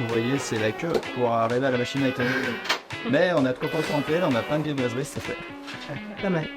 vous voyez, c'est la queue pour arriver à la machine à étaler. Mais on a de quoi concentrer, là, on a plein de viennoiseries, ça fait pas mal.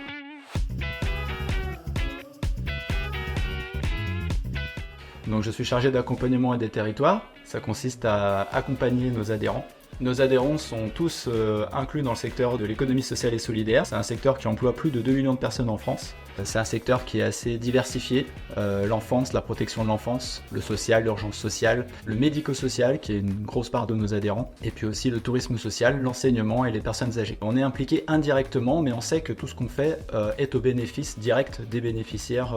Donc je suis chargé d'accompagnement et des territoires. Ça consiste à accompagner nos adhérents. Nos adhérents sont tous inclus dans le secteur de l'économie sociale et solidaire. C'est un secteur qui emploie plus de 2 millions de personnes en France. C'est un secteur qui est assez diversifié. L'enfance, la protection de l'enfance, le social, l'urgence sociale, le médico-social qui est une grosse part de nos adhérents, et puis aussi le tourisme social, l'enseignement et les personnes âgées. On est impliqué indirectement, mais on sait que tout ce qu'on fait est au bénéfice direct des bénéficiaires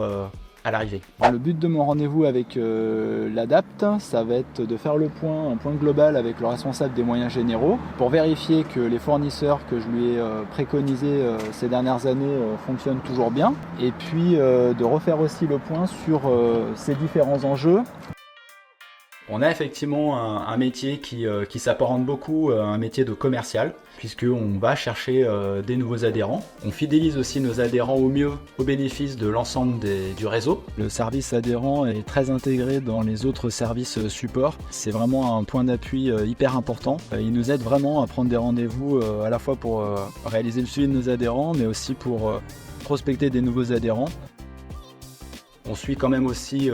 à l'arrivée. Le but de mon rendez-vous avec l'ADAPT, ça va être de faire un point global avec le responsable des moyens généraux pour vérifier que les fournisseurs que je lui ai préconisés ces dernières années fonctionnent toujours bien, et puis de refaire aussi le point sur ces différents enjeux. On a effectivement un métier qui s'apparente beaucoup à un métier de commercial, puisqu'on va chercher des nouveaux adhérents. On fidélise aussi nos adhérents au mieux au bénéfice de l'ensemble du réseau. Le service adhérent est très intégré dans les autres services support. C'est vraiment un point d'appui hyper important. Il nous aide vraiment à prendre des rendez-vous à la fois pour réaliser le suivi de nos adhérents, mais aussi pour prospecter des nouveaux adhérents. On suit quand même aussi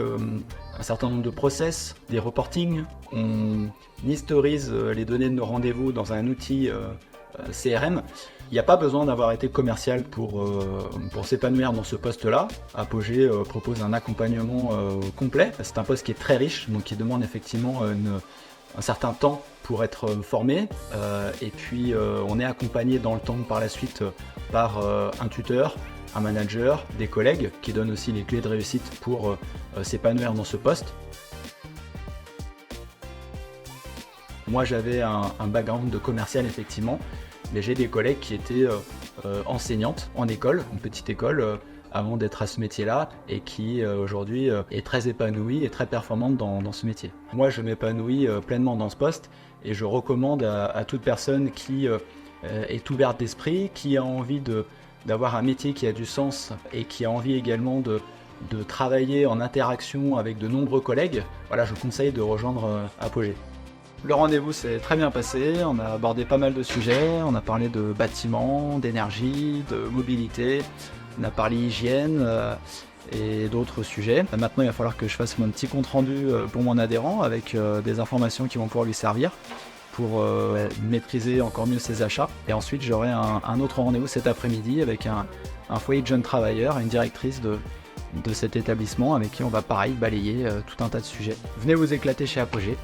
un certain nombre de process, des reportings. On historise les données de nos rendez-vous dans un outil CRM. Il n'y a pas besoin d'avoir été commercial pour s'épanouir dans ce poste-là. Apogée propose un accompagnement complet. C'est un poste qui est très riche, donc qui demande effectivement un certain temps pour être formé. Et puis on est accompagné dans le temps par la suite par un tuteur, un manager, des collègues qui donnent aussi les clés de réussite pour s'épanouir dans ce poste. Moi j'avais un background de commercial effectivement, mais j'ai des collègues qui étaient enseignantes en école, une petite école, avant d'être à ce métier-là, et qui aujourd'hui est très épanouie et très performante dans ce métier. Moi je m'épanouis pleinement dans ce poste, et je recommande à toute personne qui est ouverte d'esprit, qui a envie d'avoir un métier qui a du sens et qui a envie également de travailler en interaction avec de nombreux collègues. Voilà, je conseille de rejoindre Apogée. Le rendez-vous s'est très bien passé, on a abordé pas mal de sujets, on a parlé de bâtiments, d'énergie, de mobilité, on a parlé hygiène et d'autres sujets. Maintenant il va falloir que je fasse mon petit compte rendu pour mon adhérent avec des informations qui vont pouvoir lui servir pour maîtriser encore mieux ses achats. Et ensuite j'aurai un autre rendez-vous cet après-midi avec un foyer de jeunes travailleurs, une directrice de cet établissement avec qui on va pareil balayer tout un tas de sujets. Venez vous éclater chez Apogée.